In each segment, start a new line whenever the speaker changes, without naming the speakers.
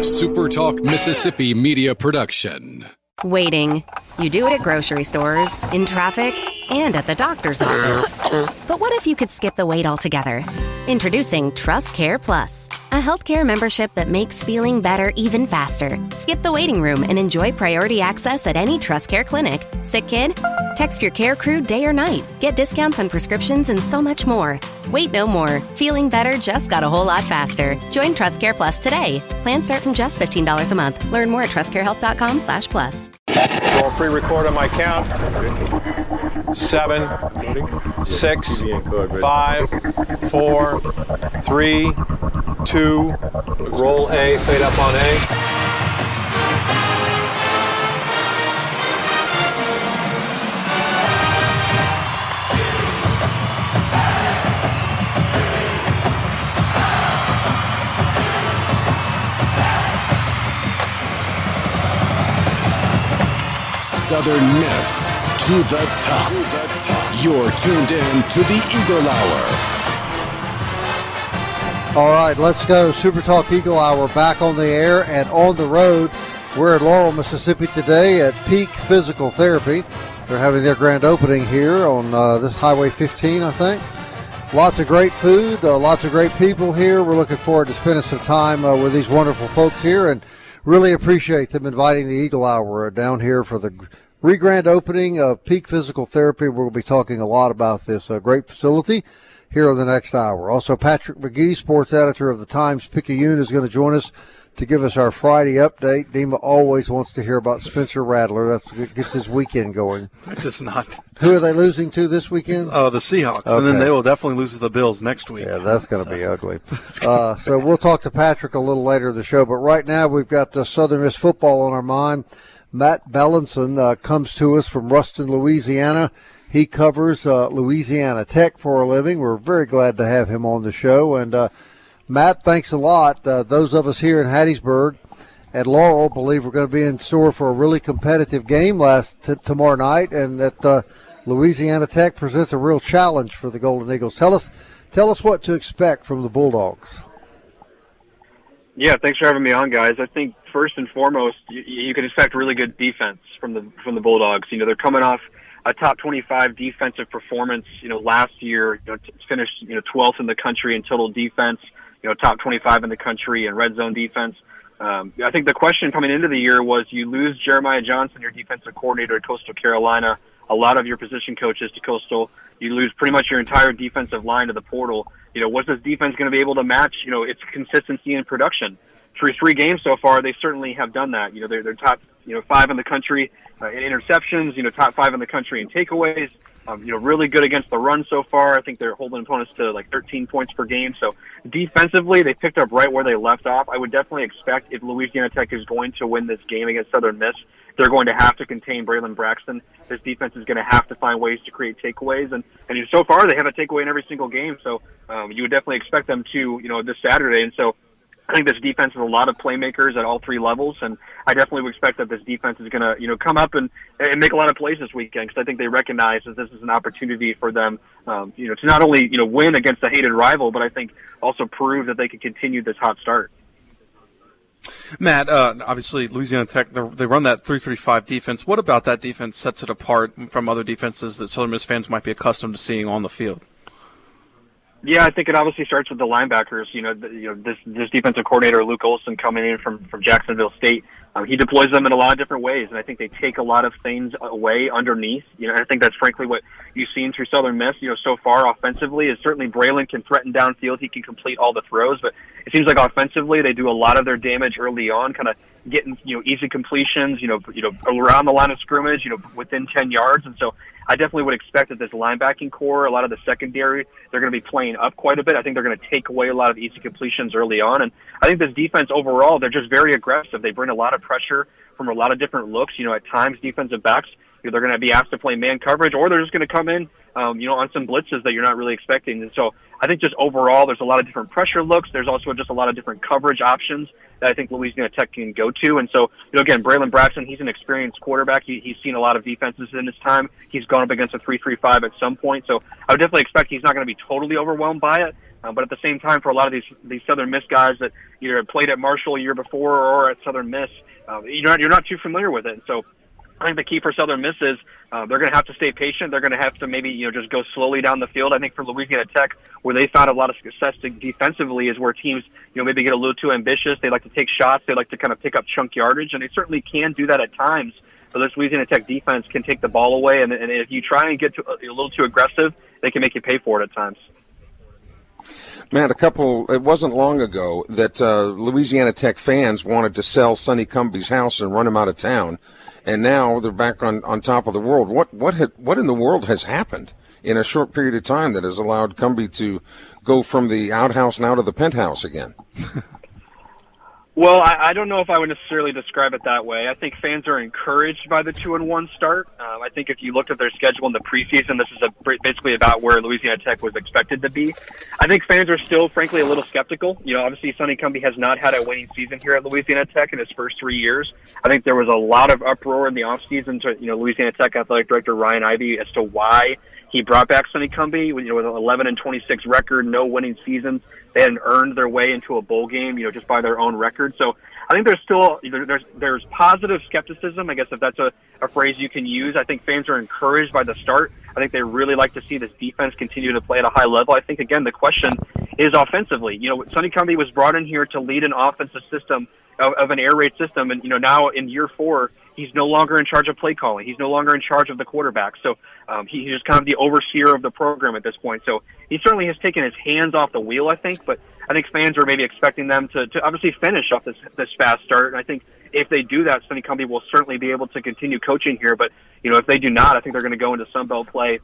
SuperTalk Mississippi media production.
Waiting. You do it at grocery stores, in traffic, and at the doctor's office. But what if you could skip the wait altogether? Introducing Trust Care Plus, a healthcare membership that makes feeling better even faster. Skip the waiting room and enjoy priority access at any Trust Care clinic. Sick kid? Text your care crew day or night. Get discounts on prescriptions and so much more. Wait no more. Feeling better just got a whole lot faster. Join Trust Care Plus today. Plans start from just $15 a month. Learn more at trustcarehealth.com/plus.
Roll pre-record on my count. 7, 6, 5, 4, 3, 2. Roll A, fade up on A.
Southern Miss to the top. You're tuned in to the Eagle Hour.
All right, let's go. SuperTalk Eagle Hour back on the air and on the road. We're at Laurel, Mississippi today at Peak Physical Therapy. They're having their grand opening here on this Highway 15, I think. Lots of great food, lots of great people here. We're looking forward to spending some time with these wonderful folks here and really appreciate them inviting the Eagle Hour down here for the re-grand opening of Peak Physical Therapy. We'll be talking a lot about this great facility here in the next hour. Also, Patrick Magee, sports editor of the Times-Picayune, is going to join us to give us our Friday update. Dima always wants to hear about Spencer Rattler. That's what gets his weekend going.
It does not.
Who are they losing to this weekend?
Oh, the Seahawks. Okay. And then they will definitely lose to the Bills next week.
Yeah, that's going to be ugly. So we'll talk to Patrick a little later in the show. But right now we've got Southern Miss football on our mind. Matt Belinson comes to us from Ruston, Louisiana. He covers Louisiana Tech for a living. We're very glad to have him on the show. And, Matt, thanks a lot. Those of us here in Hattiesburg at Laurel believe we're going to be in store for a really competitive game tomorrow night, and that Louisiana Tech presents a real challenge for the Golden Eagles. Tell us what to expect from the Bulldogs.
Yeah, thanks for having me on, guys. I think first and foremost, you can expect really good defense from the Bulldogs. You know, they're coming off a top 25 defensive performance. You know, last year, finished 12th in the country in total defense. Top 25 in the country in red zone defense. I think the question coming into the year was you lose Jeremiah Johnson, your defensive coordinator at Coastal Carolina, a lot of your position coaches to Coastal. You lose pretty much your entire defensive line to the portal. Was this defense going to be able to match, its consistency in production? Through 3 games so far, they certainly have done that. They're top, 5 in the country in interceptions, top 5 in the country in takeaways. Really good against the run so far. I think they're holding opponents to like 13 points per game. So defensively, they picked up right where they left off. I would definitely expect if Louisiana Tech is going to win this game against Southern Miss, they're going to have to contain Braylon Braxton. This defense is going to have to find ways to create takeaways. And so far, they have a takeaway in every single game. So you would definitely expect them to, this Saturday. And so I think this defense has a lot of playmakers at all 3 levels, and I definitely would expect that this defense is going to, come up and make a lot of plays this weekend, because I think they recognize that this is an opportunity for them, to not only, win against a hated rival, but I think also prove that they can continue this hot start.
Matt, obviously Louisiana Tech, they run that 3-3-5 defense. What about that defense sets it apart from other defenses that Southern Miss fans might be accustomed to seeing on the field?
Yeah, I think it obviously starts with the linebackers. This defensive coordinator, Luke Olson, coming in from Jacksonville State, he deploys them in a lot of different ways, and I think they take a lot of things away underneath. I think that's frankly what you've seen through Southern Miss, so far offensively, is certainly Braylon can threaten downfield. He can complete all the throws, but it seems like offensively they do a lot of their damage early on, kind of getting, easy completions, around the line of scrimmage, within 10 yards. And so I definitely would expect that this linebacking core, a lot of the secondary, they're going to be playing up quite a bit. I think they're going to take away a lot of easy completions early on. And I think this defense overall, they're just very aggressive. They bring a lot of pressure from a lot of different looks. At times defensive backs, they're going to be asked to play man coverage, or they're just going to come in, on some blitzes that you're not really expecting. And so I think just overall, there's a lot of different pressure looks. There's also just a lot of different coverage options that I think Louisiana Tech can go to. And so, again, Braylon Braxton, he's an experienced quarterback. He's seen a lot of defenses in his time. He's gone up against a 3-3-5 at some point. So I would definitely expect he's not going to be totally overwhelmed by it. But at the same time, for a lot of these Southern Miss guys that either had played at Marshall a year before or at Southern Miss, you're not too familiar with it. And so I think the key for Southern Miss is they're going to have to stay patient. They're going to have to maybe just go slowly down the field. I think for Louisiana Tech, where they found a lot of success defensively is where teams maybe get a little too ambitious. They like to take shots. They like to kind of pick up chunk yardage, and they certainly can do that at times. So this Louisiana Tech defense can take the ball away, and if you try and get a little too aggressive, they can make you pay for it at times.
Matt, it wasn't long ago that Louisiana Tech fans wanted to sell Sonny Cumbie's house and run him out of town, and now they're back on top of the world. What in the world has happened in a short period of time that has allowed Cumbie to go from the outhouse now to the penthouse again?
Well, I don't know if I would necessarily describe it that way. I think fans are encouraged by the 2-1 start. I think if you looked at their schedule in the preseason, this is basically about where Louisiana Tech was expected to be. I think fans are still, frankly, a little skeptical. Obviously, Sonny Cumbie has not had a winning season here at Louisiana Tech in his first 3 years. I think there was a lot of uproar in the offseason to Louisiana Tech athletic director Ryan Ivey as to why he brought back Sonny Cumbie with an 11-26 record, no winning seasons. They hadn't earned their way into a bowl game, just by their own record. So I think there's still there's positive skepticism, I guess, if that's a phrase you can use. I think fans are encouraged by the start. I think they really like to see this defense continue to play at a high level. I think, again, the question is offensively. Sonny Cumbie was brought in here to lead an offensive system of an air raid system, and now in year 4, he's no longer in charge of play calling. He's no longer in charge of the quarterback. So he's just kind of the overseer of the program at this point. So he certainly has taken his hands off the wheel, I think. But I think fans are maybe expecting them to obviously finish off this fast start. And I think if they do that, Sonny Cumbie will certainly be able to continue coaching here. But if they do not, I think they're going to go into Sun Belt play,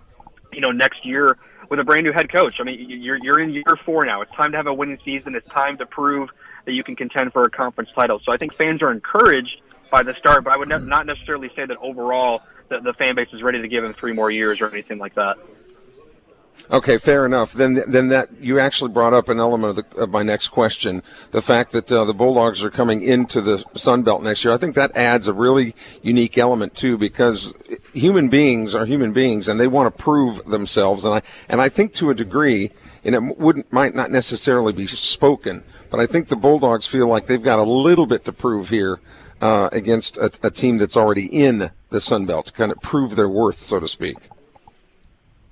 next year with a brand new head coach. I mean, you're in year 4 now. It's time to have a winning season. It's time to prove that you can contend for a conference title. So I think fans are encouraged by the start, but I would not necessarily say that overall the fan base is ready to give him 3 more years or anything like that.
Okay, fair enough. Then that you actually brought up an element of my next question, the fact that the Bulldogs are coming into the Sun Belt next year. I think that adds a really unique element too, because human beings are human beings and they want to prove themselves. And I think to a degree, and it might not necessarily be spoken, but I think the Bulldogs feel like they've got a little bit to prove here against a team that's already in the Sun Belt to kind of prove their worth, so to speak.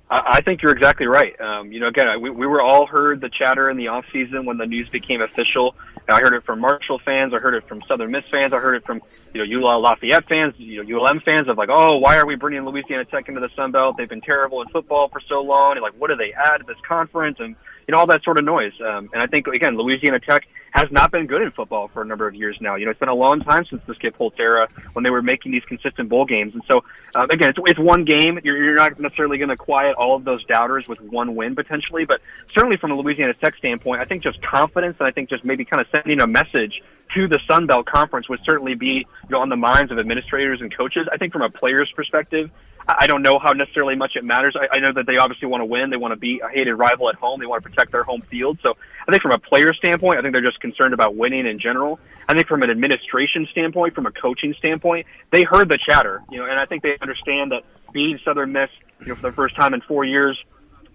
I think you're exactly right. Again, we were all heard the chatter in the off season when the news became official. I heard it from Marshall fans. I heard it from Southern Miss fans. I heard it from UL Lafayette fans, ULM fans of like, oh, why are we bringing Louisiana Tech into the Sun Belt? They've been terrible in football for so long. And like, what do they add to this conference? And all that sort of noise. And I think, again, Louisiana Tech has not been good in football for a number of years now. It's been a long time since the Skip Holtz era when they were making these consistent bowl games. And so, again, it's one game. You're not necessarily going to quiet all of those doubters with one win potentially. But certainly from a Louisiana Tech standpoint, I think just confidence and I think just maybe kind of sending a message to the Sun Belt Conference would certainly be on the minds of administrators and coaches. I think from a player's perspective, I don't know how necessarily much it matters. I know that they obviously want to win. They want to beat a hated rival at home. They want to protect their home field. So I think from a player standpoint, I think they're just concerned about winning in general. I think from an administration standpoint, from a coaching standpoint, they heard the chatter, and I think they understand that beating Southern Miss, for the first time in 4 years,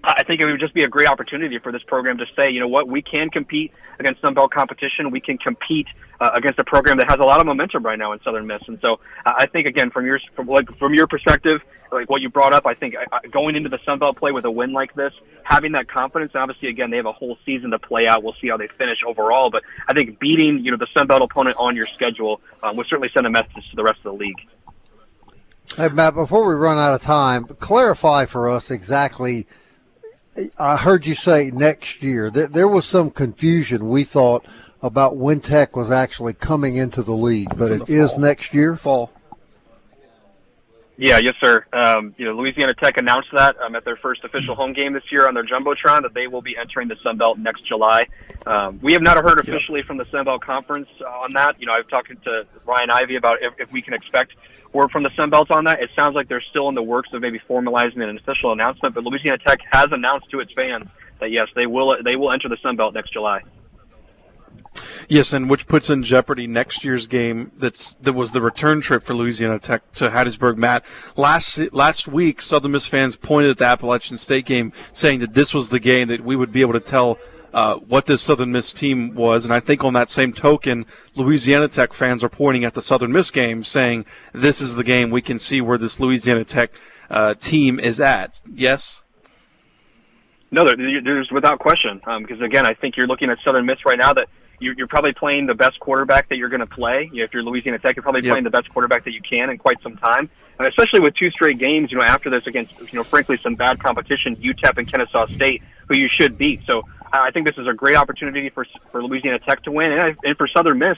I think it would just be a great opportunity for this program to say, we can compete against Sun Belt competition. We can compete against a program that has a lot of momentum right now in Southern Miss. And so I think, again, from your perspective, like what you brought up, I think going into the Sun Belt play with a win like this, having that confidence, and obviously, again, they have a whole season to play out. We'll see how they finish overall. But I think beating, the Sun Belt opponent on your schedule would certainly send a message to the rest of the league.
Hey, Matt, before we run out of time, clarify for us exactly. I heard you say next year. There was some confusion, we thought, about when Tech was actually coming into the league, but it is next year?
Fall.
Yeah, yes, sir. Louisiana Tech announced that at their first official home game this year on their Jumbotron that they will be entering the Sun Belt next July. We have not heard officially from the Sun Belt Conference on that. I've talked to Ryan Ivey about if we can expect word from the Sun Belt on that. It sounds like they're still in the works of maybe formalizing an official announcement, but Louisiana Tech has announced to its fans that, yes, they will enter the Sun Belt next July.
Yes, and which puts in jeopardy next year's game. That was the return trip for Louisiana Tech to Hattiesburg. Matt, last week, Southern Miss fans pointed at the Appalachian State game, saying that this was the game that we would be able to tell what this Southern Miss team was. And I think on that same token, Louisiana Tech fans are pointing at the Southern Miss game saying, this is the game we can see where this Louisiana Tech team is at. Yes?
No, there's without question. Because, again, I think you're looking at Southern Miss right now that you're probably playing the best quarterback that you're going to play. If you're Louisiana Tech, you're probably playing the best quarterback that you can in quite some time. And especially with 2 straight games, after this against, frankly, some bad competition, UTEP and Kennesaw State, who you should beat. So I think this is a great opportunity for Louisiana Tech to win. And for Southern Miss,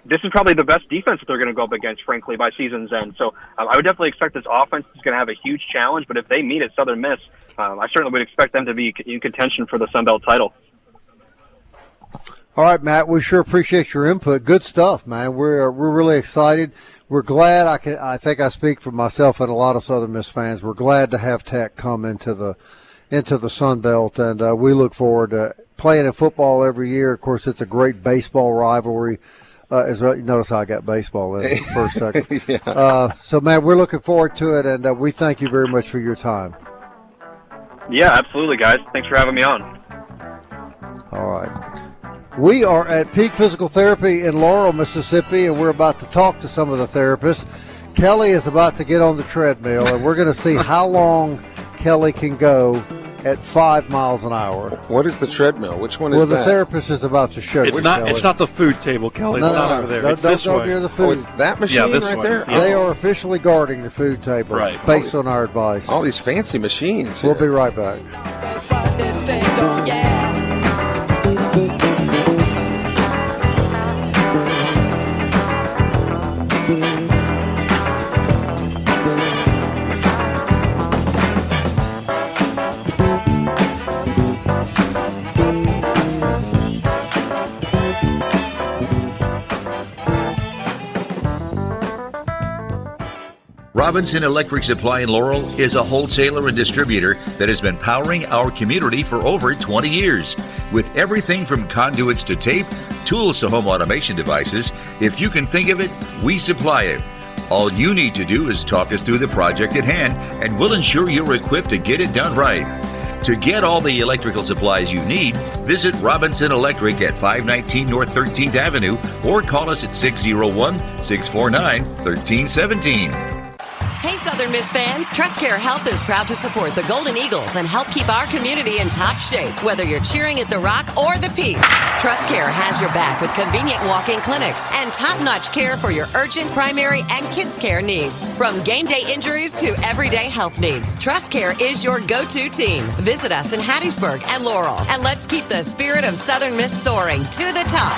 this is probably the best defense that they're going to go up against, frankly, by season's end. So I would definitely expect this offense is going to have a huge challenge. But if they meet at Southern Miss, I certainly would expect them to be in contention for the Sun Belt title.
All right, Matt, we sure appreciate your input. Good stuff, man. We're really excited. We're glad. I think I speak for myself and a lot of Southern Miss fans. We're glad to have Tech come into the Sun Belt, and we look forward to playing in football every year. Of course, it's a great baseball rivalry as well. You notice how I got baseball in for a second.
Yeah.
So, man, we're looking forward to it, and we thank you very much for your time.
Yeah, absolutely, guys. Thanks for having me on.
All right. We are at Peak Physical Therapy in Laurel, Mississippi, and we're about to talk to some of the therapists. Kelly is about to get on the treadmill, and we're going to see how long Kelly can go at 5 miles an hour.
What is the treadmill? Which one is
Well,
that?
the therapist is about to show you.
It's not the food table, Kelly. It's not over there.
Don't,
it's this
don't
way.
go near the food.
Oh, it's that machine
this
right
way.
there?
Yeah.
They are officially guarding the food table based on our advice.
All these fancy machines.
We'll be right back.
Robinson Electric Supply in Laurel is a wholesaler and distributor that has been powering our community for over 20 years. With everything from conduits to tape, tools to home automation devices, if you can think of it, we supply it. All you need to do is talk us through the project at hand, and we'll ensure you're equipped to get it done right. To get all the electrical supplies you need, visit Robinson Electric at 519 North 13th Avenue or call us at 601-649-1317.
Hey, Southern Miss fans, TrustCare Health is proud to support the Golden Eagles and help keep our community in top shape, whether you're cheering at the Rock or the Peak. TrustCare has your back with convenient walk-in clinics and top-notch care for your urgent, primary, and kids' care needs. From game day injuries to everyday health needs, TrustCare is your go-to team. Visit us in Hattiesburg and Laurel, and let's keep the spirit of Southern Miss soaring to the top.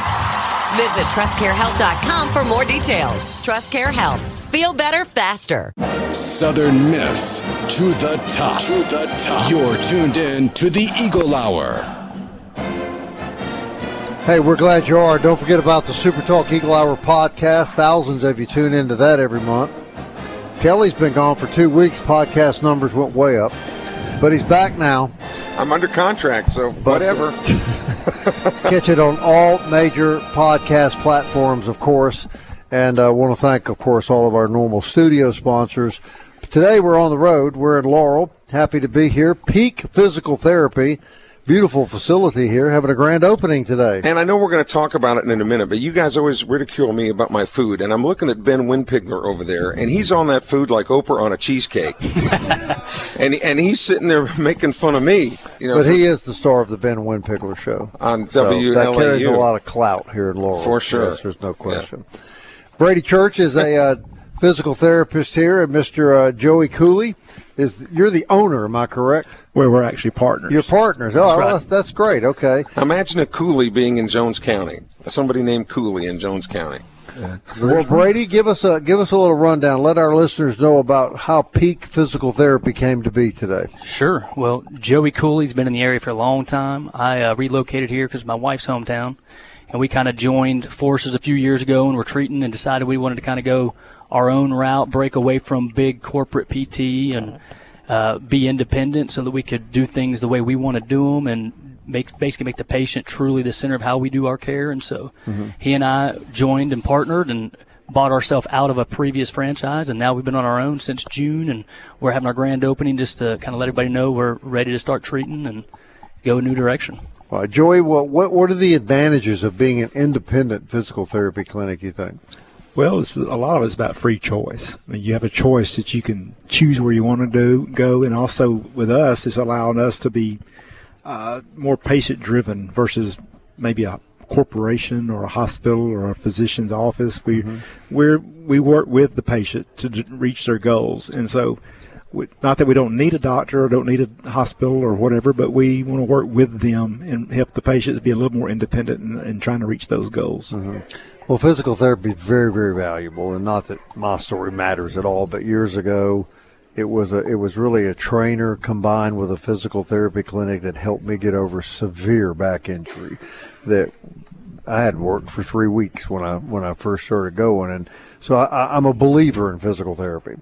Visit TrustCareHealth.com for more details. TrustCare Health. Feel better faster.
Southern Miss to the top. To the top. You're tuned in to the Eagle Hour.
Hey, we're glad you are. Don't forget about the SuperTalk Eagle Hour podcast. Thousands of you tune into that every month. Kelly's been gone for 2 weeks. Podcast numbers went way up. But he's back now.
I'm under contract, so whatever.
Catch it on all major podcast platforms, of course. And I want to thank, of course, all of our normal studio sponsors. Today we're on the road. We're in Laurel. Happy to be here. Peak Physical Therapy. Beautiful facility here. Having a grand opening today.
And I know we're going to talk about it in a minute, but you guys always ridicule me about my food. And I'm looking at Ben Winpigler over there, and he's on that food like Oprah on a cheesecake. and he's sitting there making fun of me.
But he is the star of the Ben Winpigler show.
On
WLAU. That carries a lot of clout here in Laurel.
For sure.
Yes, there's no question. Yeah. Brady Church is a physical therapist here, and Mr. Joey Cooley you're the owner, am I correct?
We're actually partners.
You're partners.
That's right.
That's great. Okay.
Imagine a Cooley being in Jones County. Somebody named Cooley in Jones County.
Well, Brady, give us a little rundown. Let our listeners know about how Peak Physical Therapy came to be today.
Sure. Well, Joey Cooley's been in the area for a long time. I relocated here because my wife's hometown. And we kind of joined forces a few years ago and were treating and decided we wanted to kind of go our own route, break away from big corporate PT and be independent so that we could do things the way we want to do them and basically make the patient truly the center of how we do our care. And so he and I joined and partnered and bought ourselves out of a previous franchise, and now we've been on our own since June, and we're having our grand opening just to kind of let everybody know we're ready to start treating and go a new direction.
Well, Joey, what are the advantages of being an independent physical therapy clinic, you think?
Well, a lot of it's about free choice. I mean, you have a choice that you can choose where you want to go, and also with us, it's allowing us to be more patient-driven versus maybe a corporation or a hospital or a physician's office. We work with the patient to reach their goals, and so not that we don't need a doctor or don't need a hospital or whatever, but we want to work with them and help the patients be a little more independent in trying to reach those goals.
Well, physical therapy is very, very valuable, and not that my story matters at all, but years ago it was really a trainer combined with a physical therapy clinic that helped me get over severe back injury that I hadn't worked for 3 weeks when I first started going, and so I'm a believer in physical therapy.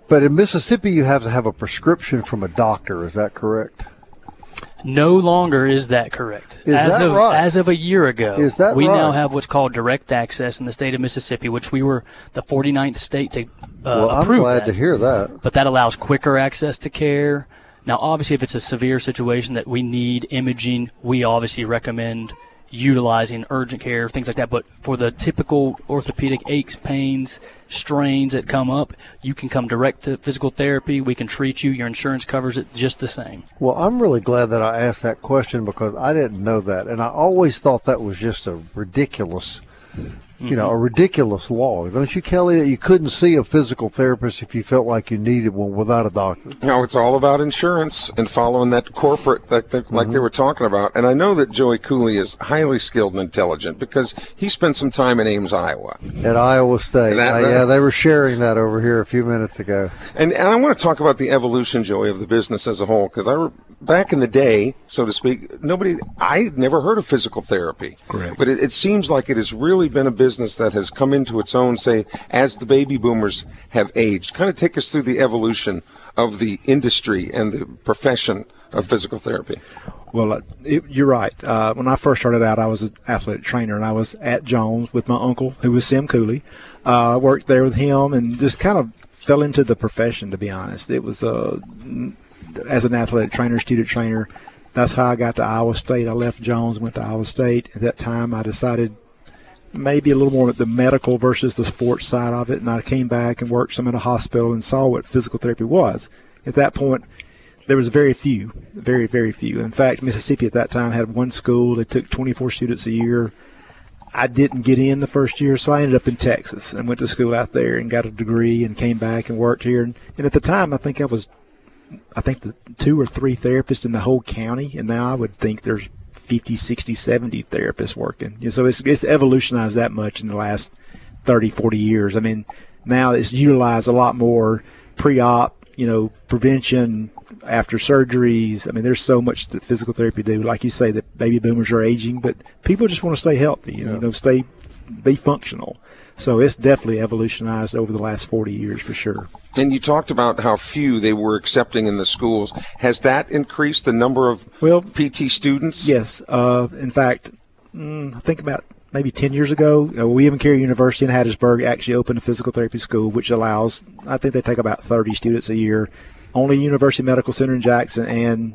But in Mississippi, you have to have a prescription from a doctor. Is that correct?
No longer is that correct.
Right?
As of a year ago,
we
now have what's called direct access in the state of Mississippi, which we were the 49th state to
well, I'm
approve
glad
that.
to hear that.
But that allows quicker access to care. Now, obviously, if it's a severe situation that we need imaging, we obviously recommend utilizing urgent care, things like that. But for the typical orthopedic aches, pains, strains that come up, you can come direct to physical therapy. We can treat you. Your insurance covers it just the same.
Well, I'm really glad that I asked that question because I didn't know that. And I always thought that was just a ridiculous a ridiculous law. Don't you, Kelly, that you couldn't see a physical therapist if you felt like you needed one without a doctor?
No, it's all about insurance and following that corporate like they were talking about. And I know that Joey Cooley is highly skilled and intelligent because he spent some time in Ames, Iowa.
At Iowa State. Yeah, they were sharing that over here a few minutes ago.
And I want to talk about the evolution, Joey, of the business as a whole, because back in the day, so to speak, I'd never heard of physical therapy.
Correct.
But it seems like it has really been a business that has come into its own, say, as the baby boomers have aged. Kind of take us through the evolution of the industry and the profession of physical therapy.
Well, you're right. When I first started out, I was an athletic trainer, and I was at Jones with my uncle, who was Sim Cooley. Worked there with him and just kind of fell into the profession, to be honest. It was as an athletic trainer, student trainer, that's how I got to Iowa State. I left Jones and went to Iowa State. At that time, I decided maybe a little more the medical versus the sports side of it, and I came back and worked some in a hospital and saw what physical therapy was. At that point, there was very, very few. In fact, Mississippi at that time had one school. They took 24 students a year. I didn't get in the first year, so I ended up in Texas and went to school out there and got a degree and came back and worked here. And at the time, I think the 2 or 3 therapists in the whole county, and now I would think there's 50, 60, 70 therapists working. So it's evolutionized that much in the last 30, 40 years. I mean, now it's utilized a lot more pre-op, prevention, after surgeries. I mean, there's so much that physical therapy do. Like you say, that baby boomers are aging, but people just want to stay healthy, be functional. So it's definitely evolutionized over the last 40 years for sure.
And you talked about how few they were accepting in the schools. Has that increased the number of PT students?
Yes. In fact, I think about maybe 10 years ago, William & Carey University in Hattiesburg actually opened a physical therapy school, which allows, I think they take about 30 students a year. Only University Medical Center in Jackson and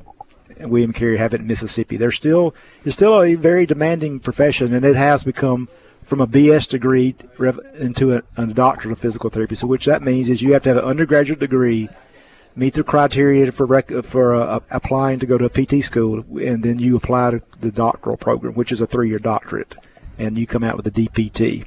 William & Carey have it in Mississippi. It's still a very demanding profession, and it has become from a BS degree into a doctorate of physical therapy. So which that means is you have to have an undergraduate degree, meet the criteria for applying to go to a PT school, and then you apply to the doctoral program, which is a 3-year doctorate, and you come out with a DPT.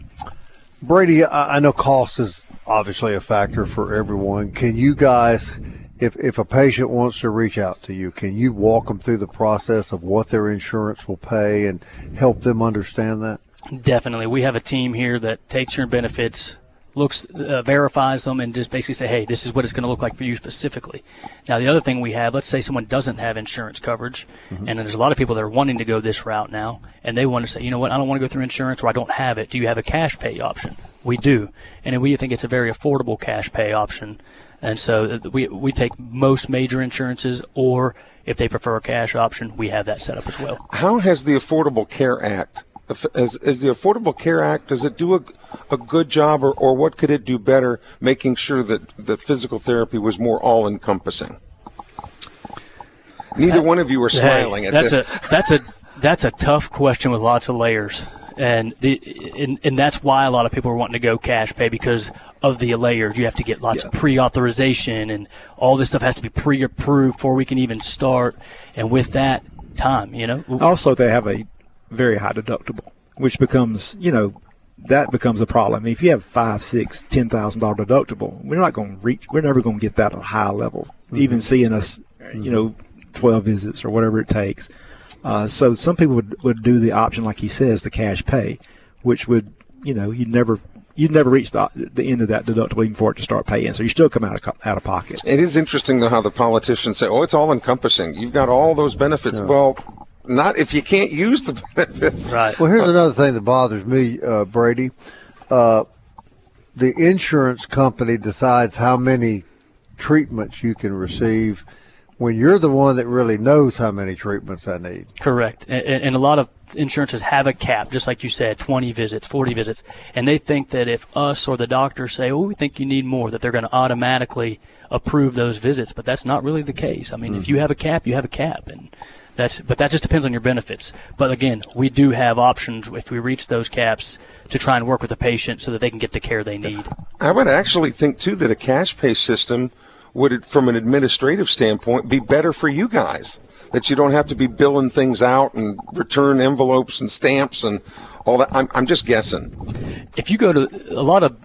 Brady, I know cost is obviously a factor for everyone. Can you guys, if a patient wants to reach out to you, can you walk them through the process of what their insurance will pay and help them understand that?
Definitely. We have a team here that takes your benefits, verifies them, and just basically say, hey, this is what it's going to look like for you specifically. Now, the other thing we have, let's say someone doesn't have insurance coverage, and there's a lot of people that are wanting to go this route now, and they want to say, you know what, I don't want to go through insurance, or I don't have it. Do you have a cash pay option? We do. And we think it's a very affordable cash pay option. And so we take most major insurances, or if they prefer a cash option, we have that set up as well.
How has the Affordable Care Act, is the Affordable Care Act, does it do a good job, or what could it do better making sure that physical therapy was more all-encompassing? Neither one of you are smiling at this.
That's a tough question with lots of layers. And that's why a lot of people are wanting to go cash pay, because of the layers. You have to get lots of pre-authorization, and all this stuff has to be pre-approved before we can even start. And with that, time,
Also, they have a very high deductible, which becomes, that becomes a problem. I mean, if you have $5,000, $6,000, $10,000 deductible, we're never going to get that at a high level. Even seeing us, 12 visits or whatever it takes. So some people would do the option, like he says, the cash pay, which would, you'd never reach the end of that deductible even for it to start paying. So you still come out of pocket.
It is interesting, though, how the politicians say, it's all encompassing. You've got all those benefits. Yeah. Well, not if you can't use the benefits.
Right.
Well, here's another thing that bothers me, Brady. The insurance company decides how many treatments you can receive when you're the one that really knows how many treatments I need.
Correct. And a lot of insurances have a cap, just like you said, 20 visits, 40 visits. And they think that if us or the doctor say, we think you need more, that they're going to automatically approve those visits. But that's not really the case. I mean, if you have a cap, you have a cap. But that just depends on your benefits. But again, we do have options if we reach those caps to try and work with the patient so that they can get the care they need.
I would actually think, too, that a cash pay system would, from an administrative standpoint, be better for you guys, that you don't have to be billing things out and return envelopes and stamps and all that. I'm just guessing.
If you go to a lot of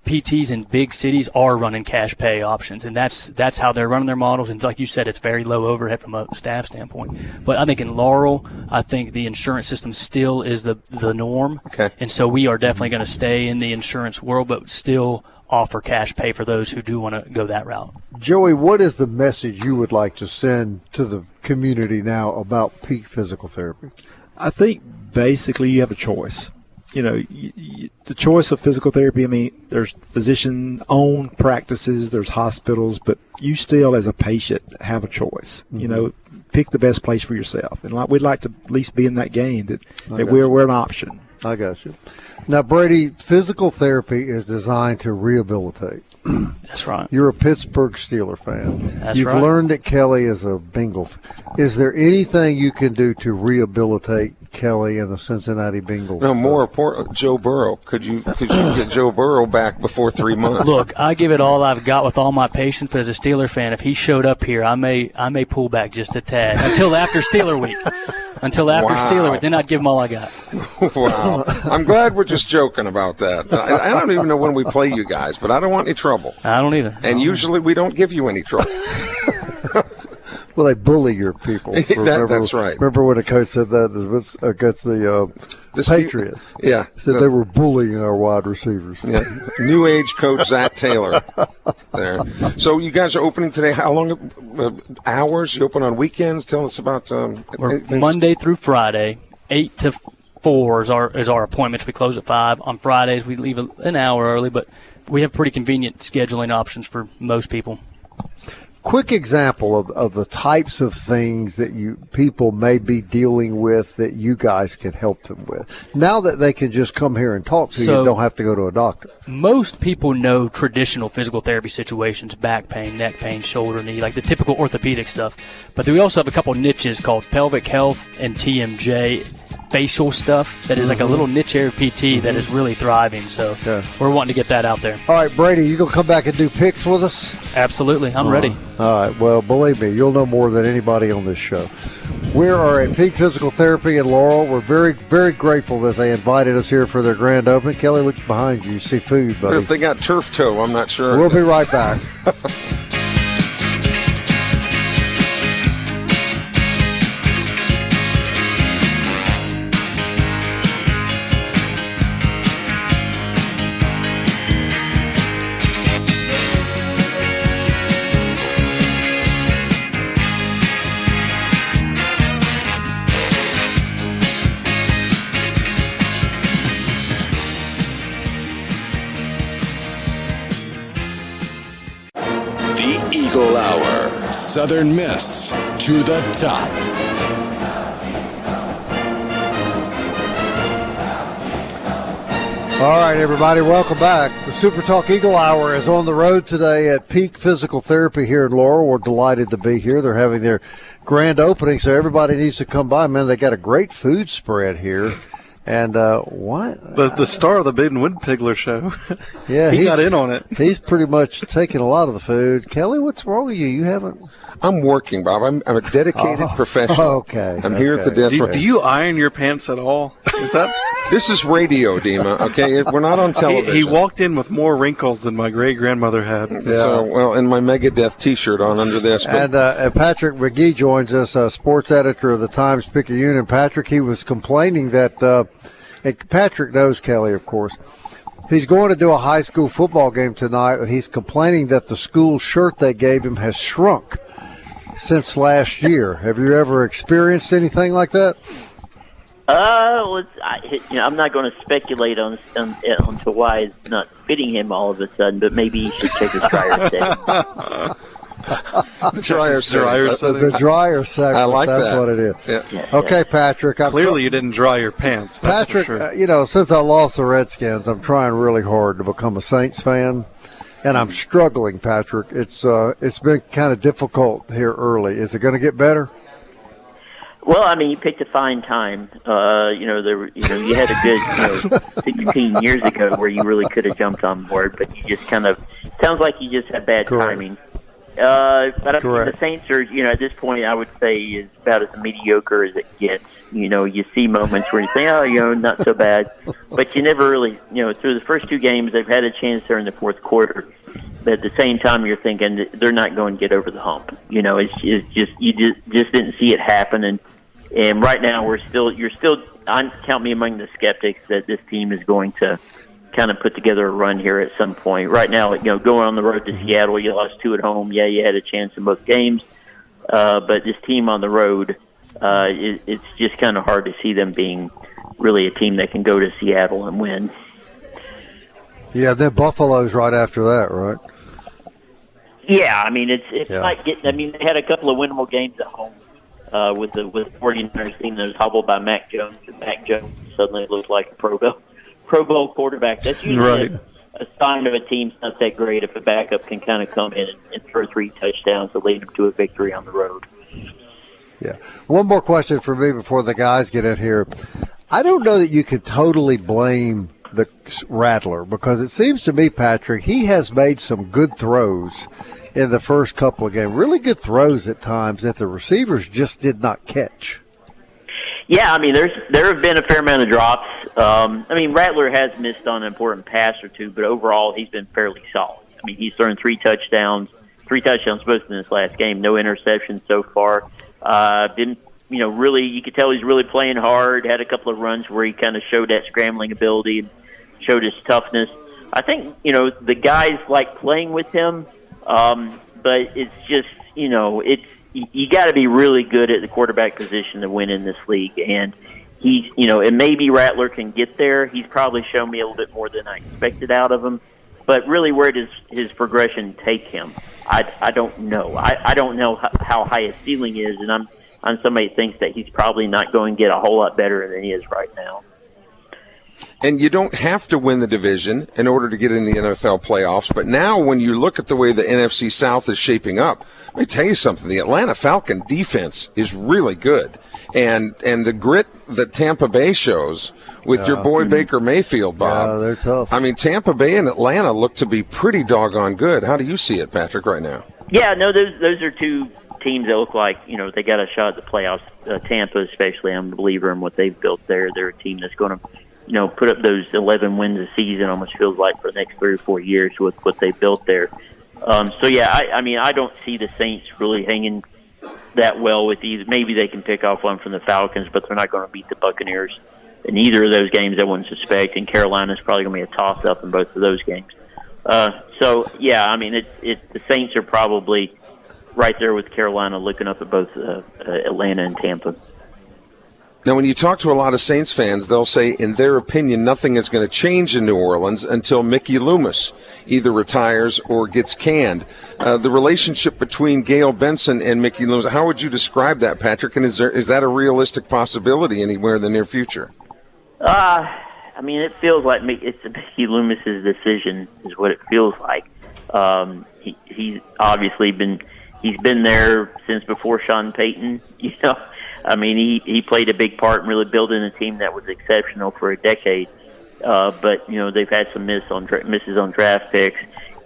PTs in big cities are running cash pay options, and that's how they're running their models. And like you said, it's very low overhead from a staff standpoint. But I think in Laurel, I think the insurance system still is the norm.
Okay.
And so we are definitely going to stay in the insurance world, but still offer cash pay for those who do want to go that route.
Joey, what is the message you would like to send to the community now about peak physical therapy?
I think basically you have a choice. The choice of physical therapy, I mean, there's physician-owned practices, there's hospitals, but you still, as a patient, have a choice. Pick the best place for yourself. And we'd like to at least be in that game, that we're an option.
I got you. Now, Brady, physical therapy is designed to rehabilitate.
That's right.
You're a Pittsburgh Steelers fan.
That's
You've
right.
learned that Kelly is a Bengal. Is there anything you can do to rehabilitate Kelly and the Cincinnati Bengals?
No, more important, Joe Burrow. Could you get Joe Burrow back before 3 months?
Look, I give it all I've got with all my patience, but as a Steeler fan, if he showed up here, I may pull back just a tad until after Steeler week. Steeler week, then I'd give him all I got.
Wow. I'm glad we're just joking about that. I don't even know when we play you guys, but I don't want any trouble.
I don't either.
And usually we don't give you any trouble.
Well, they bully your people.
That's right.
Remember when a coach said that against the Patriots?
Yeah.
Said they were bullying our wide receivers.
Yeah. New age coach Zach Taylor there. So you guys are opening today. How long hours? You open on weekends? Tell us about
We're Monday through Friday, 8 to 4 is our appointments. We close at 5. On Fridays, we leave an hour early, but we have pretty convenient scheduling options for most people.
Quick example of the types of things that people may be dealing with that you guys can help them with. Now that they can just come here and talk to you, don't have to go to a doctor.
Most people know traditional physical therapy situations, back pain, neck pain, shoulder, knee, like the typical orthopedic stuff. But we also have a couple niches called pelvic health and TMJ, facial stuff that is like a little niche area PT that is really thriving. So we're wanting to get that out there.
All right, Brady, you going to come back and do picks with us?
Absolutely. I'm ready.
All right. Well, believe me, you'll know more than anybody on this show. We are at Peak Physical Therapy in Laurel. We're very, very grateful that they invited us here for their grand opening. Kelly, look behind you. You see food, buddy.
If they got turf toe, I'm not sure.
We'll be right back.
Eagle Hour. Southern Miss to the top.
All right, everybody, welcome back. The SuperTalk Eagle Hour is on the road today at Peak Physical Therapy here in Laurel. We're delighted to be here. They're having their grand opening, so everybody needs to come by. Man, they got a great food spread here. And what?
The star of the Baden Woodpigler show.
Yeah,
he got in on it.
He's pretty much taking a lot of the food. Kelly, what's wrong with you? You haven't?
I'm working, Bob. I'm a dedicated professional.
Okay.
I'm here at the desk.
Do you iron your pants at all? Is that?
This is radio, Dima. Okay, we're not on television.
He walked in with more wrinkles than my great grandmother had.
Yeah. So, well, and my Megadeth T-shirt on under this. But.
And Patrick Magee joins us, sports editor of the Times-Picayune. And Patrick, he was complaining that. Patrick knows Kelly, of course. He's going to do a high school football game tonight, and he's complaining that the school shirt they gave him has shrunk since last year. Have you ever experienced anything like that?
I'm not going to speculate on to why it's not fitting him all of a sudden, but maybe he should check his dryer setting.
The dryer setting.
The dryer setting.
I like
that's
that.
What it is.
Yeah.
Okay, Patrick.
Clearly, you didn't dry your pants. That's
Patrick,
for sure.
Since I lost the Redskins, I'm trying really hard to become a Saints fan, and I'm struggling, Patrick. It's been kind of difficult here early. Is it going to get better?
Well, I mean, you picked a fine time. You had a good 16 years ago where you really could have jumped on board, but you just sounds like you just had bad timing. But I mean, the Saints are, at this point, I would say is about as mediocre as it gets. You see moments where you think, not so bad, but you never really, through the first two games, they've had a chance there in the fourth quarter. But at the same time, you're thinking they're not going to get over the hump. It's just you just didn't see it happen, and right now I count me among the skeptics that this team is going to kind of put together a run here at some point. Right now, going on the road to Seattle, you lost 2 at home. Yeah, you had a chance in both games, but this team on the road, it's just kind of hard to see them being really a team that can go to Seattle and win.
Yeah, then Buffalo's right after that, right?
Yeah, I mean it's not getting. I mean they had a couple of winnable games at home with the 49ers team that was hobbled by Mac Jones. And Mac Jones suddenly looked like a Pro Bowl quarterback. That's usually a sign of a team's not that great if a backup can kind of come in and throw 3 touchdowns to lead them to a victory on the road.
Yeah. One more question for me before the guys get in here. I don't know that you could totally blame the Rattler because it seems to me, Patrick, he has made some good throws in the first couple of games. Really good throws at times that the receivers just did not catch.
Yeah, I mean, there have been a fair amount of drops. Rattler has missed on an important pass or two, but overall he's been fairly solid. I mean, he's thrown 3 touchdowns both in this last game, no interceptions so far. Really, you could tell he's really playing hard, had a couple of runs where he kind of showed that scrambling ability and showed his toughness. I think, the guys like playing with him, but it's just, you got to be really good at the quarterback position to win in this league. And he's, and maybe Rattler can get there. He's probably shown me a little bit more than I expected out of him. But really, where does his progression take him? I don't know. I don't know how high his ceiling is, and I'm somebody that thinks that he's probably not going to get a whole lot better than he is right now.
And you don't have to win the division in order to get in the NFL playoffs. But now when you look at the way the NFC South is shaping up, let me tell you something. The Atlanta Falcon defense is really good. And the grit that Tampa Bay shows with your boy Baker Mayfield, Bob.
Yeah, they're tough.
I mean, Tampa Bay and Atlanta look to be pretty doggone good. How do you see it, Patrick, right now?
Yeah, no, those are two teams that look like, they got a shot at the playoffs. Tampa especially, I'm a believer in what they've built there. They're a team that's going to put up those 11 wins a season, almost feels like, for the next 3 or 4 years with what they built there. I don't see the Saints really hanging that well with these. Maybe they can pick off one from the Falcons, but they're not going to beat the Buccaneers in either of those games, I wouldn't suspect, and Carolina's probably going to be a toss-up in both of those games. The Saints are probably right there with Carolina, looking up at both Atlanta and Tampa.
Now, when you talk to a lot of Saints fans, they'll say, in their opinion, nothing is going to change in New Orleans until Mickey Loomis either retires or gets canned. The relationship between Gayle Benson and Mickey Loomis, how would you describe that, Patrick? And is that a realistic possibility anywhere in the near future?
I mean, it feels like it's Mickey Loomis's decision is what it feels like. He's obviously been there since before Sean Payton. You know, I mean, he played a big part in really building a team that was exceptional for a decade. But you know, they've had some misses on draft picks,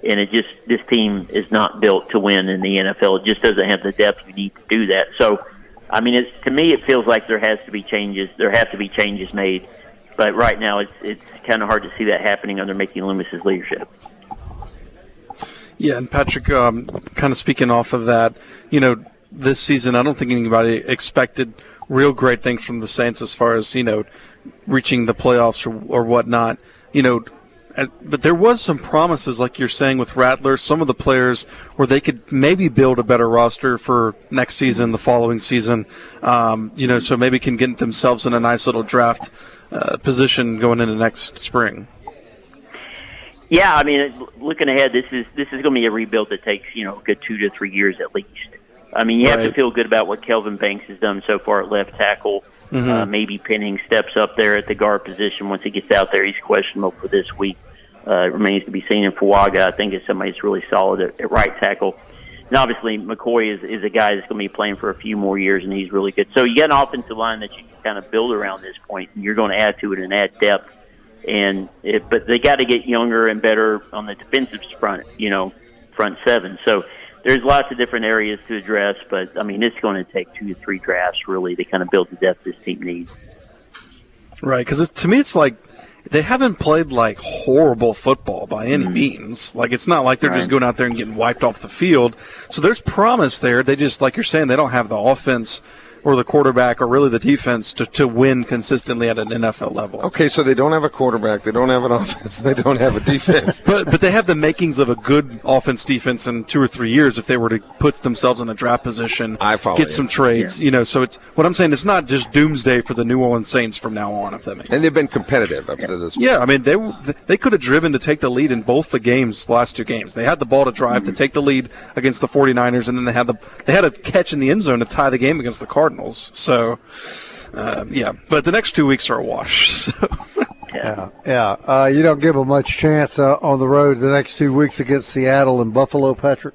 and this team is not built to win in the NFL. It just doesn't have the depth you need to do that. So, I mean, to me, it feels like there has to be changes. There have to be changes made. But right now, it's kind of hard to see that happening under Mickey Loomis's leadership.
Yeah, and Patrick, kind of speaking off of that, you know, this season, I don't think anybody expected real great things from the Saints as far as, you know, reaching the playoffs or whatnot. You know, but there was some promises, like you're saying, with Rattler, some of the players where they could maybe build a better roster for next season, the following season, you know, so maybe can get themselves in a nice little draft position going into next spring.
Yeah, I mean, looking ahead, this is going to be a rebuild that takes, you know, a good 2 to 3 years at least. I mean, you have to feel good about what Kelvin Banks has done so far at left tackle. Maybe Penning steps up there at the guard position once he gets out there. He's questionable for this week. It remains to be seen. And Fuaga, I think, is somebody that's really solid at right tackle. And obviously, McCoy is a guy that's going to be playing for a few more years, and he's really good. So you got an offensive line that you can kind of build around this point, and you're going to add to it and add depth. But they got to get younger and better on the defensive front, you know, front seven. So there's lots of different areas to address, but I mean, it's going to take 2 to 3 drafts really to kind of build the depth this team needs.
Right, because to me, it's like they haven't played like horrible football by any means. Like, it's not like they're just going out there and getting wiped off the field. So there's promise there. They just, like you're saying, they don't have the offense or the quarterback or really the defense to win consistently at an NFL level.
Okay, so they don't have a quarterback, they don't have an offense, they don't have a defense.
but they have the makings of a good offense defense in 2 or 3 years if they were to put themselves in a draft position, get some trades. You know, so it's what I'm saying, it's not just doomsday for the New Orleans Saints from now on, if that makes sense.
And they've been competitive up to this point.
Yeah, I mean, they could have driven to take the lead in both the games, last 2 games. They had the ball to drive to take the lead against the 49ers, and then they had a catch in the end zone to tie the game against the Cardinals. So, yeah, but the next 2 weeks are a wash. So.
Yeah. You don't give them much chance on the road the next 2 weeks against Seattle and Buffalo, Patrick?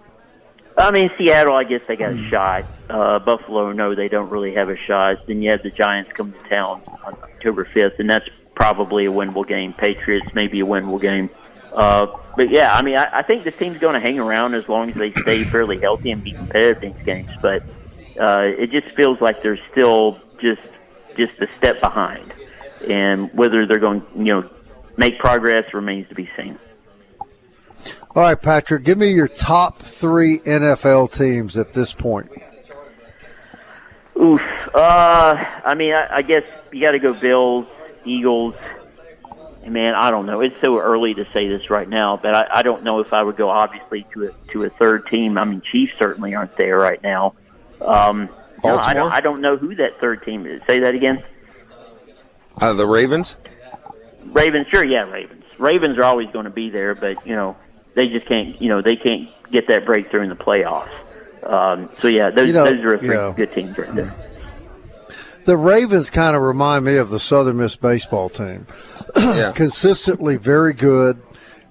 I mean, Seattle, I guess they got a shot. Buffalo, no, they don't really have a shot. Then you have the Giants come to town on October 5th, and that's probably a winnable game. Patriots, maybe a winnable game. But, yeah, I mean, I think this team's going to hang around as long as they stay fairly healthy and be competitive in these games. But it just feels like they're still just a step behind. And whether they're going to, make progress remains to be seen.
All right, Patrick, give me your top 3 NFL teams at this point.
Oof. I mean, I guess you got to go Bills, Eagles. Man, I don't know. It's so early to say this right now, but I don't know if I would go, obviously, to a third team. I mean, Chiefs certainly aren't there right now. No, I don't know who that third team is. Say that again.
The Ravens?
Ravens, sure, yeah, Ravens. Ravens are always going to be there, but, they just can't, they can't get that breakthrough in the playoffs. So, yeah, those are 3 good teams right there.
The Ravens kind of remind me of the Southern Miss baseball team. Consistently very good,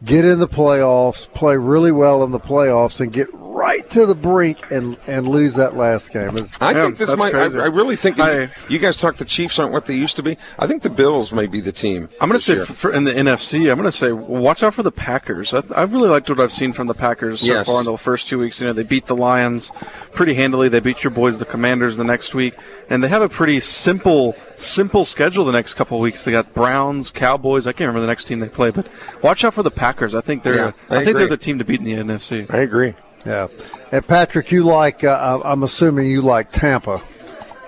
get in the playoffs, play really well in the playoffs, and get right to the brink and lose that last game.
I think this might. I really think you guys talk. The Chiefs aren't what they used to be. I think the Bills may be the team.
I'm going to say in the NFC. I'm going to say watch out for the Packers. I've really liked what I've seen from the Packers so far in the first 2 weeks. They beat the Lions pretty handily. They beat your boys, the Commanders, the next week, and they have a pretty simple schedule the next couple of weeks. They got Browns, Cowboys. I can't remember the next team they play, but watch out for the Packers. I think they're the team to beat in the NFC.
I agree.
Yeah. And, Patrick, you like I'm assuming you like Tampa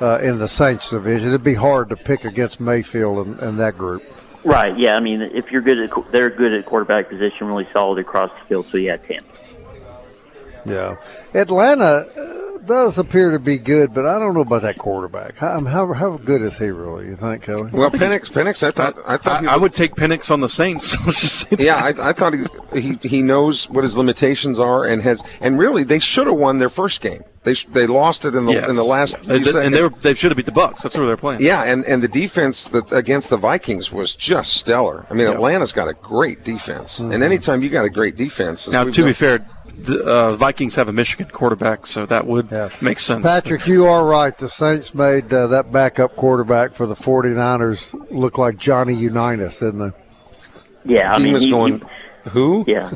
in the Saints division. It'd be hard to pick against Mayfield and that group.
Right, yeah. I mean, if you're good they're good at quarterback position, really solid across the field, so, yeah, Tampa.
Yeah. Atlanta does appear to be good, but I don't know about that quarterback. How good is he really, you think, Kelly?
Well, Penix, I thought
I would take Penix on the Saints. Let's just say that.
Yeah, I thought he knows what his limitations are and really they should have won their first game. They lost it in the last few seconds.
And they should have beat the Bucks. That's where they're playing.
Yeah, and the defense against the Vikings was just stellar. I mean, Atlanta's got a great defense, and anytime you got a great defense.
Now, to be fair, the Vikings have a Michigan quarterback, so that would make sense.
Patrick, you are right. The Saints made that backup quarterback for the 49ers look like Johnny Unitas, didn't they?
Yeah, I mean,
who?
Yeah.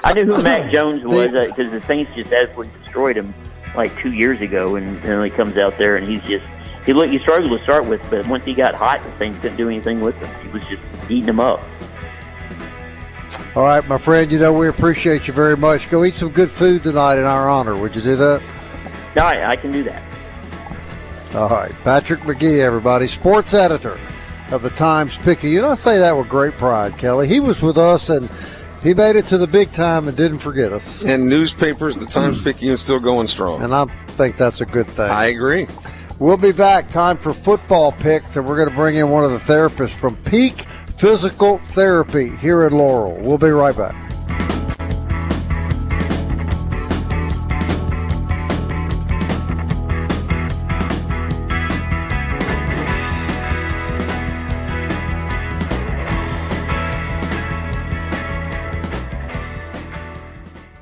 I knew who Mac Jones was because the Saints just absolutely destroyed him like 2 years ago, and then he comes out there and he struggled to start with, but once he got hot, the Saints couldn't do anything with him. He was just eating him up.
All right, my friend, we appreciate you very much. Go eat some good food tonight in our honor. Would you do that?
No, I can do that.
All right. Patrick Magee, everybody, sports editor of the Times-Picayune. I say that with great pride, Kelly. He was with us, and he made it to the big time and didn't forget us.
And newspapers, the Times-Picayune is still going strong.
And I think that's a good thing.
I agree.
We'll be back. Time for football picks, and we're going to bring in one of the therapists from Peak Physical Therapy here in Laurel. We'll be right back.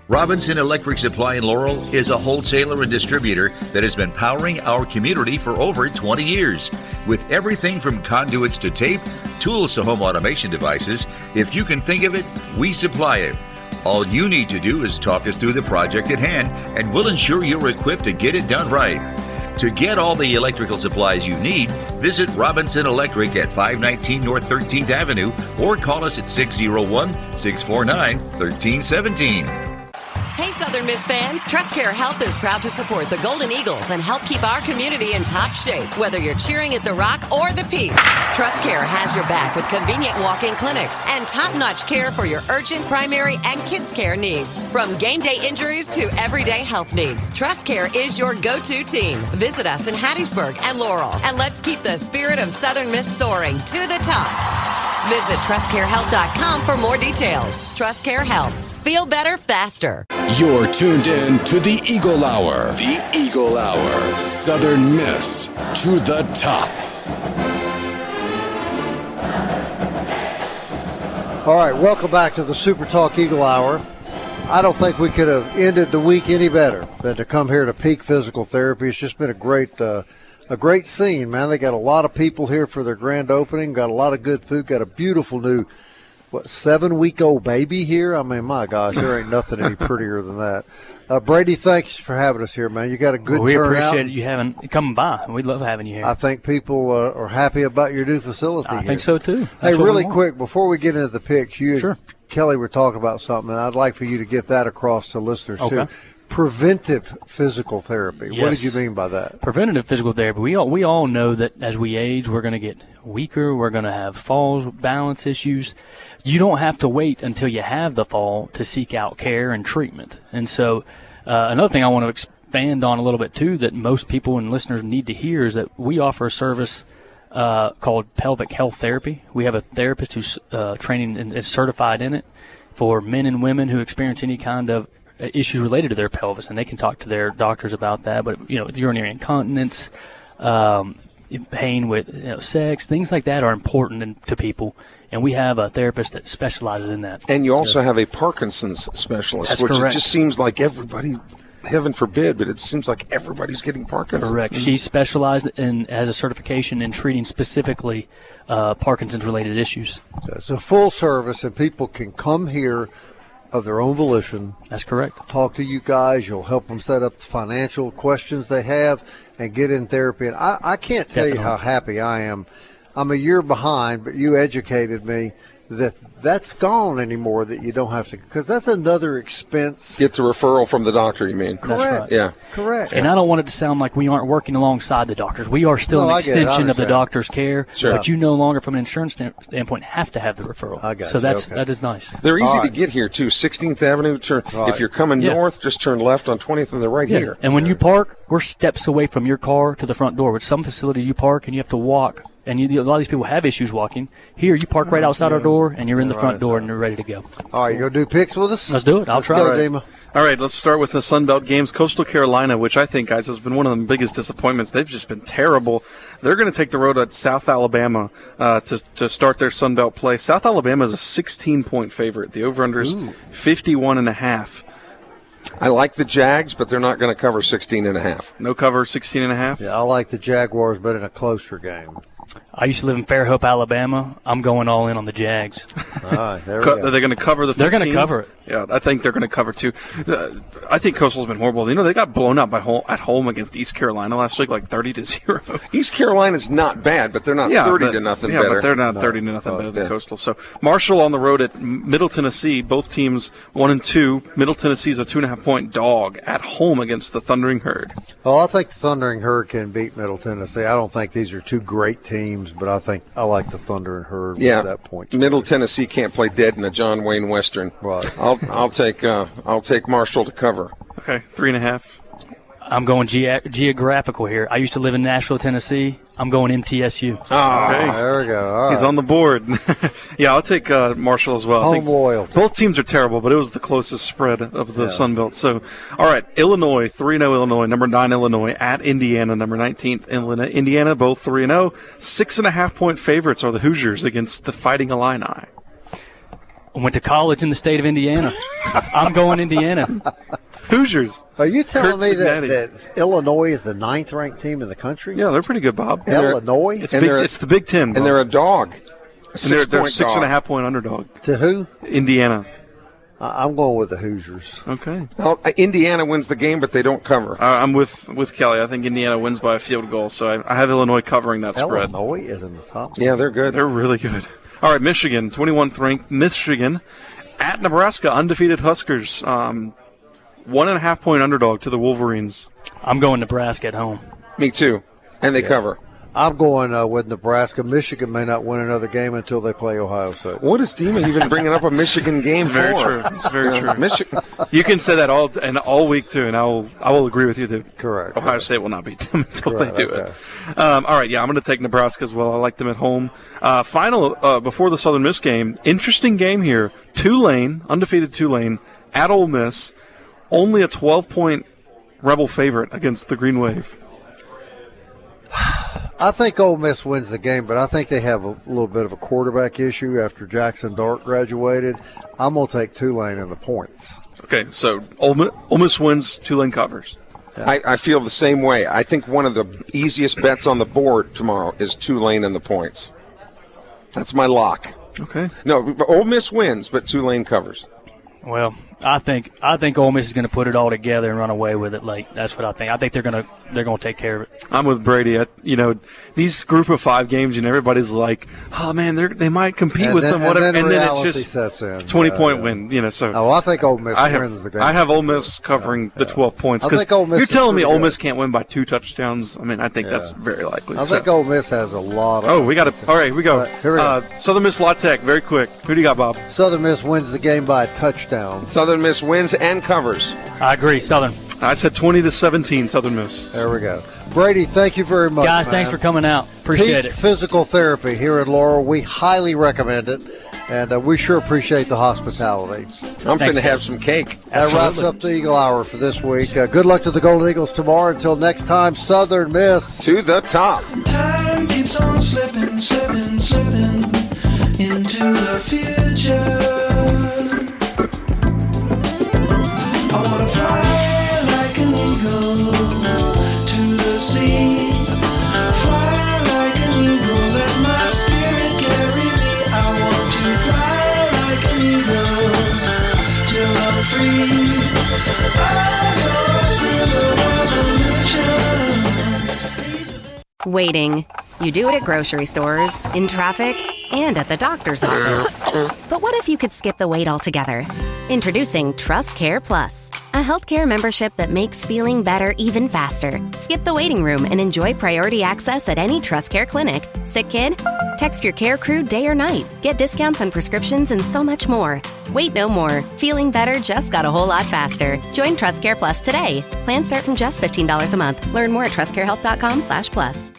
Robinson Electric Supply in Laurel is a wholesaler and distributor that has been powering our community for over 20 years. With everything from conduits to tape, tools to home automation devices, if you can think of it, we supply it. All you need to do is talk us through the project at hand, and we'll ensure you're equipped to get it done right. To get all the electrical supplies you need, visit Robinson Electric at 519 North 13th Avenue or call us at 601-649-1317.
Hey, Southern Miss fans, TrustCare Health is proud to support the Golden Eagles and help keep our community in top shape, whether you're cheering at the Rock or the Peak. TrustCare has your back with convenient walk-in clinics and top-notch care for your urgent primary and kids care needs. From game day injuries to everyday health needs, TrustCare is your go-to team. Visit us in Hattiesburg and Laurel, and let's keep the spirit of Southern Miss soaring to the top. Visit TrustCareHealth.com for more details. TrustCare Health. Feel better faster.
You're tuned in to the Eagle Hour. The Eagle Hour. Southern Miss to the top.
All right, welcome back to the SuperTalk Eagle Hour. I don't think we could have ended the week any better than to come here to Peak Physical Therapy. It's just been a great scene, man. They got a lot of people here for their grand opening, got a lot of good food, got a beautiful new 7-week-old baby here? I mean, my gosh, there ain't nothing any prettier than that. Brady, thanks for having us here, man. You got a good turnout.
We appreciate you coming by. We love having you here.
I think people are happy about your new facility
I think so, too.
Hey, really quick, before we get into the picks, you
and
Kelly were talking about something, and I'd like for you to get that across to listeners, too. Preventive physical therapy.
Yes.
What did you mean by that?
Preventative physical therapy. We all know that as we age, we're going to get weaker. We're going to have falls, balance issues. You don't have to wait until you have the fall to seek out care and treatment. And so another thing I want to expand on a little bit, too, that most people and listeners need to hear is that we offer a service called pelvic health therapy. We have a therapist who's training and is certified in it for men and women who experience any kind of issues related to their pelvis, and they can talk to their doctors about that. But urinary incontinence, pain with sex, things like that are important to people, and we have a therapist that specializes in that.
And you also have a Parkinson's specialist,
That's
which
correct.
It just seems like everybody, heaven forbid, but it seems like everybody's getting Parkinson's.
Correct. She's specialized and has a certification in treating specifically Parkinson's-related issues.
It's a full service, and people can come here of their own volition.
That's correct.
Talk to you guys. You'll help them set up the financial questions they have and get in therapy. And I can't tell you how happy I am. I'm a year behind, but you educated me that that's gone anymore, that you don't have to, because that's another expense.
Get the referral from the doctor, you mean?
Correct.
That's right.
Yeah.
Correct.
And I don't want it to sound like we aren't working alongside the doctors. We are still an extension of the doctor's care, but you no longer, from an insurance standpoint, have to have the referral.
I got
so
you.
that is nice.
They're easy to get here, too. 16th Avenue, if you're coming north, just turn left on 20th and they're right here.
And when you park, we're steps away from your car to the front door. With some facilities you park and you have to walk And a lot of these people have issues walking. Here, you park right outside our door, and you're in the front door, and you're ready to go.
All right, you going to do picks with us?
Let's do it.
Let's
try.
Go, Dima.
All right, let's start with the Sun Belt games. Coastal Carolina, which I think, guys, has been one of the biggest disappointments. They've just been terrible. They're going to take the road at South Alabama to start their Sun Belt play. South Alabama is a 16-point favorite. The over-under is 51.5.
I like the Jags, but they're not going to cover 16.5.
No cover, 16.5?
Yeah, I like the Jaguars, but in a closer game.
I used to live in Fairhope, Alabama. I'm going all in on the Jags.
All right, there we go.
Are they going to cover the 15?
They're going to cover it.
Yeah, I think they're going to cover too. I think Coastal's been horrible. You know, they got blown up at home against East Carolina last week, like 30-0.
East Carolina's not bad, but they're not 30-0 better.
Yeah, but they're not 30-0 better than Coastal. So Marshall on the road at Middle Tennessee. Both teams 1-2. Middle Tennessee's a 2.5-point dog at home against the Thundering Herd.
Well, I think the Thundering Herd can beat Middle Tennessee. I don't think these are two great teams, but I think I like the Thundering Herd at that point.
Middle Tennessee can't play dead in a John Wayne Western.
Right.
I'll take Marshall to cover.
Okay, 3.5.
I'm going geographical here. I used to live in Nashville, Tennessee. I'm going MTSU.
Oh, okay.
There we go. All right.
He's on the board. Yeah, I'll take Marshall as well.
Home loyalty.
Both teams are terrible, but it was the closest spread of the Sun Belt. So, all right, Illinois, 3-0 Illinois, number 9 Illinois, at Indiana, number 19th Indiana, both 3-0. 6.5-point favorites are the Hoosiers against the Fighting Illini.
I went to college in the state of Indiana. I'm going Indiana.
Hoosiers.
Are you telling me that Illinois is the 9th-ranked team in the country?
Yeah, they're pretty good, Bob.
Illinois?
It's the Big Ten, Bob.
And they're a dog.
They're 6.5-point underdog.
To who?
Indiana.
I'm going with the Hoosiers.
Okay.
Well, Indiana wins the game, but they don't cover.
I'm with Kelly. I think Indiana wins by a field goal, so I have Illinois covering that spread.
Illinois is in the top.
Yeah, they're good.
They're really good. All right, Michigan, 21th-ranked Michigan at Nebraska, undefeated Huskers. 1.5-point underdog to the Wolverines.
I'm going Nebraska at home.
Me too. And they cover.
I'm going with Nebraska. Michigan may not win another game until they play Ohio State.
What is Dima even bringing up a Michigan game
for? Very true. It's very true. Michigan. You can say that all week too, and I will agree with you that
correct.
Ohio State will not beat them until they do it. All right, yeah, I'm going to take Nebraska as well. I like them at home. Final before the Southern Miss game. Interesting game here. Tulane, undefeated Tulane at Ole Miss. Only a 12-point Rebel favorite against the Green Wave.
I think Ole Miss wins the game, but I think they have a little bit of a quarterback issue after Jackson Dart graduated. I'm going to take Tulane in the points.
Okay, so Ole Miss wins, Tulane covers.
Yeah. I feel the same way. I think one of the easiest bets on the board tomorrow is Tulane in the points. That's my lock.
Okay.
No, Ole Miss wins, but Tulane covers.
Well, I think Ole Miss is going to put it all together and run away with it. Like, that's what I think. I think they're going to take care of it.
I'm with Brady. These group of 5 games, and everybody's like, "Oh man, they might compete with them." Whatever, and then it's just 20-point win. So.
I think Ole Miss wins the game.
I have Ole Miss covering the 12 points because you're telling me Ole Miss can't win by 2 touchdowns. I mean, I think that's very likely.
I think Ole Miss has a lot of.
Oh, we got it. All right, we go.
Here we go.
Southern Miss La Tech, very quick. Who do you got, Bob?
Southern Miss wins the game by a touchdown.
Southern Miss wins and covers.
I agree, Southern.
I said 20-17, Southern Miss.
There we go. Brady, thank you very much,
guys. Thanks for coming out. Appreciate it.
Physical therapy here at Laurel. We highly recommend it, and we sure appreciate the hospitality.
I'm going to have some cake.
That wraps up the Eagle Hour for this week. Good luck to the Golden Eagles tomorrow. Until next time, Southern Miss
to the top.
Time keeps on slipping, slipping, slipping into the future. I wanna fly like an eagle to the sea. Fly like an eagle, let my spirit carry me. I want to fly like an eagle till I'm free. I go through the revolution.
Waiting. You do it at grocery stores, in traffic, and at the doctor's office. But what if you could skip the wait altogether? Introducing Trust Care Plus, a healthcare membership that makes feeling better even faster. Skip the waiting room and enjoy priority access at any Trust Care clinic. Sick kid? Text your care crew day or night. Get discounts on prescriptions and so much more. Wait no more. Feeling better just got a whole lot faster. Join Trust Care Plus today. Plans start from just $15 a month. Learn more at trustcarehealth.com/plus.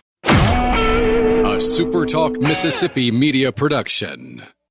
SuperTalk Mississippi media production.